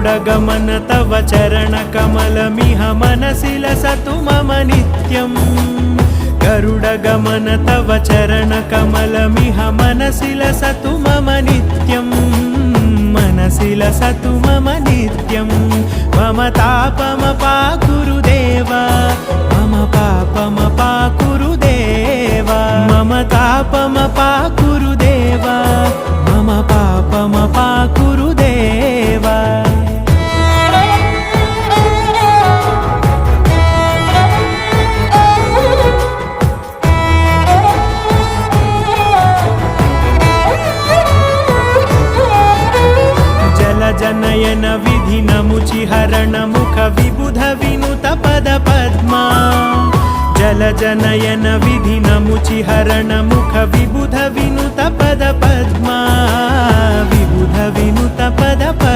गरुडगमन तव चरणकमलमिह मनसि लसतु मम नित्यम् गरुडगमन तव चरणकमलमिह मनसि लसतु मम नित्यम् मनसि लसतु मम नित्यं मम तापमपाकुरु देवा मम पापमपाकुरु देवा मम तापमपाकुरु देवा मम पापमपाकुरु देवा जनयन विधि नमुचिहरण मुख विबुध विनुत पद पद्मा जल जनयन विधि नमुचिहरण मुख विबुध विनुत पद पद्मा विबुध विनुत पद पद्मा।